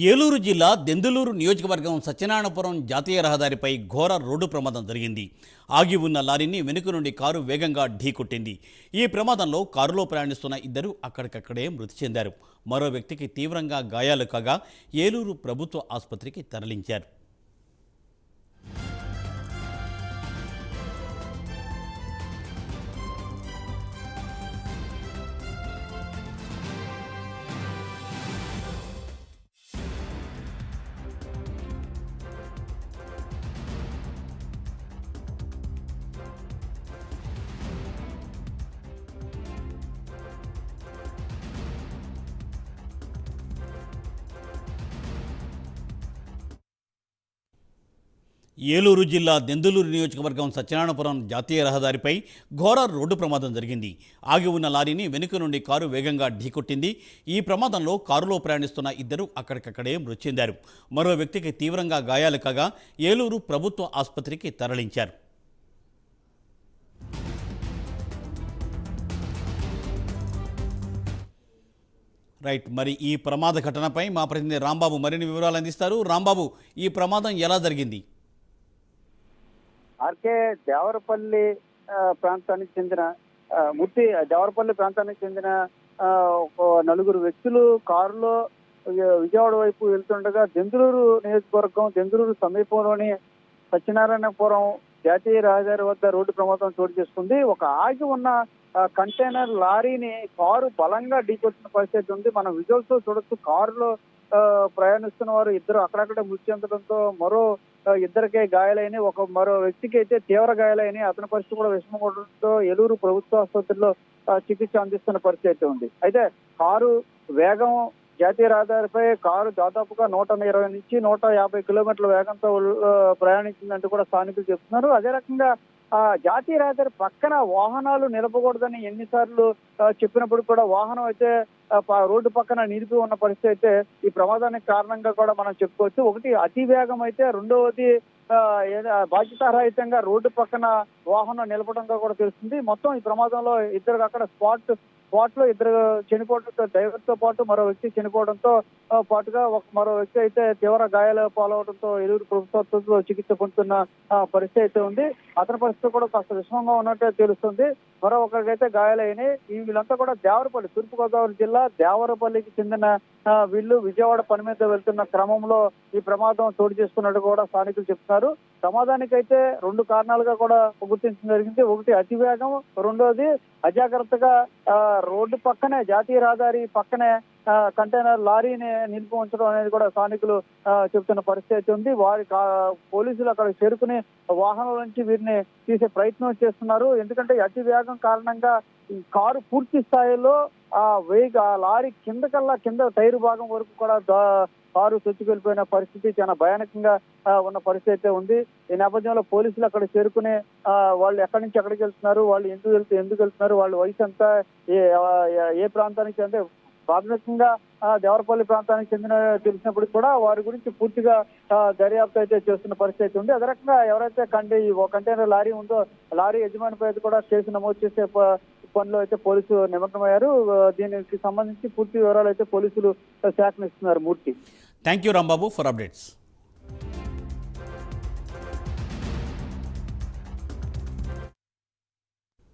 ఏలూరు జిల్లా దెందులూరు నియోజకవర్గం సత్యనారాయణపురం జాతీయ రహదారిపై ఘోర రోడ్డు ప్రమాదం జరిగింది. ఆగి ఉన్న లారీని వెనుక నుండి కారు వేగంగా ఢీకొట్టింది. ఈ ప్రమాదంలో కారులో ప్రయాణిస్తున్న ఇద్దరు అక్కడికక్కడే మృతి చెందారు. మరో వ్యక్తికి తీవ్రంగా గాయాలు కాగా ఏలూరు ప్రభుత్వ ఆసుపత్రికి తరలించారు. ఏలూరు జిల్లా దెందులూరు నియోజకవర్గం సత్యనారాయణపురం జాతీయ రహదారిపై ఘోర రోడ్డు ప్రమాదం జరిగింది. ఆగి ఉన్న లారీని వెనుక నుండి కారు వేగంగా ఢీకొట్టింది. ఈ ప్రమాదంలో కారులో ప్రయాణిస్తున్న ఇద్దరు అక్కడికక్కడే మృతి చెందారు. మరో వ్యక్తికి తీవ్రంగా గాయాలు కాగా ఏలూరు ప్రభుత్వ ఆసుపత్రికి తరలించారు. రైట్, మరి ఈ ప్రమాద ఘటనపై మా ప్రతినిధి రాంబాబు మరిన్ని వివరాలు అందిస్తారు. రాంబాబు, ఈ ప్రమాదం ఎలా జరిగింది? ఆర్కే దేవరపల్లి ప్రాంతానికి చెందిన దేవరపల్లి ప్రాంతానికి చెందిన ఒక నలుగురు వ్యక్తులు కారులో విజయవాడ వైపు వెళ్తుండగా దెందులూరు నియోజకవర్గం దెందులూరు సమీపంలోని సత్యనారాయణపురం జాతీయ రహదారి వద్ద రోడ్డు ప్రమాదం చోటు చేసుకుంది. ఒక ఆగి ఉన్న కంటైనర్ లారీని కారు బలంగా ఢీకొట్టిన పరిస్థితి ఉంది. మనం విజువల్స్ లో చూడొచ్చు. కారులో ప్రయాణిస్తున్న వారు ఇద్దరు అక్కడక్కడే మృతి చెందడంతో మరో ఇద్దరికే గాయాలైన మరో వ్యక్తికి అయితే తీవ్ర గాయాలైన అతని పరిస్థితి కూడా విషమపడడంతో ఏలూరు ప్రభుత్వ ఆసుపత్రిలో చికిత్స అందిస్తున్న పరిస్థితి ఉంది. అయితే కారు వేగం జాతీయ రహదారిపై కారు దాదాపుగా 120 నుంచి 150 కిలోమీటర్ల వేగంతో ప్రయాణించిందంటూ కూడా స్థానికులు చెప్తున్నారు. అదే రకంగా జాతీయ రహదారి పక్కన వాహనాలు నిలపకూడదని ఎన్నిసార్లు చెప్పినప్పుడు కూడా వాహనం అయితే రోడ్డు పక్కన నిలిపి ఉన్న పరిస్థితి అయితే ఈ ప్రమాదానికి కారణంగా కూడా మనం చెప్పుకోవచ్చు. ఒకటి అతి వేగం అయితే, రెండవది బాధ్యతారహితంగా రోడ్డు పక్కన వాహనం నిలపడంగా కూడా తెలుస్తుంది. మొత్తం ఈ ప్రమాదంలో ఇద్దరు అక్కడ స్పాట్ లో ఇద్దరు చనిపోవడంతో, డ్రైవర్ తో పాటు మరో వ్యక్తి చనిపోవడంతో పాటుగా మరో వ్యక్తి అయితే తీవ్ర గాయాలు పాలవడంతో ఏలూరు ప్రభుత్వ చికిత్స పొందుతున్న పరిస్థితి అయితే ఉంది. అతని పరిస్థితి కూడా కాస్త విషమంగా ఉన్నట్టు తెలుస్తుంది. మరో ఒకరికైతే గాయాలైనాయి. వీళ్ళంతా కూడా దేవరపల్లి, తూర్పుగోదావరి జిల్లా దేవరపల్లికి చెందిన వీళ్ళు విజయవాడ పని మీద వెళ్తున్న క్రమంలో ఈ ప్రమాదం చోటు చేసుకున్నట్టు కూడా స్థానికులు చెప్తున్నారు. ప్రమాదానికైతే 2 కారణాలుగా కూడా గుర్తించడం జరిగింది. ఒకటి అతివేగం, రెండోది అజాగ్రత్తగా రోడ్డు పక్కనే, జాతీయ రహదారి పక్కనే కంటైనర్ లారీని నిలిపి ఉంచడం అనేది కూడా స్థానికులు చెబుతున్న పరిస్థితి ఉంది. పోలీసులు అక్కడ చేరుకుని వాహనాల నుంచి వీరిని తీసే ప్రయత్నం చేస్తున్నారు. ఎందుకంటే అతి వేగం కారణంగా ఈ కారు పూర్తి స్థాయిలో లారీ కింద టైరు భాగం వరకు కూడా కారు చొచ్చుకెళ్ళిపోయిన పరిస్థితి చాలా భయానకంగా ఉన్న పరిస్థితి అయితే ఉంది. ఈ నేపథ్యంలో పోలీసులు అక్కడ చేరుకుని వాళ్ళు ఎక్కడి నుంచి ఎక్కడికి వెళ్తున్నారు, వాళ్ళు ఎందుకు వెళ్తున్నారు, వాళ్ళ వయసు ఎంత, ఏ ప్రాంతానికి, అంటే ప్రాథమికంగా దేవరపల్లి ప్రాంతానికి చెందిన తెలిసినప్పుడు కూడా వారి గురించి పూర్తిగా దర్యాప్తు అయితే చేస్తున్న పరిస్థితి ఉంది. అదే రకంగా ఎవరైతే కంటైనర్ లారీ ఉందో లారీ యజమానిపై కూడా కేసు నమోదు చేసే పనిలో అయితే పోలీసులు నిమగ్నమయ్యారు. దీనికి సంబంధించి పూర్తి వివరాలు అయితే పోలీసులు శాఖనిస్తున్నారు. Murthy. Thank you Rambabu for updates.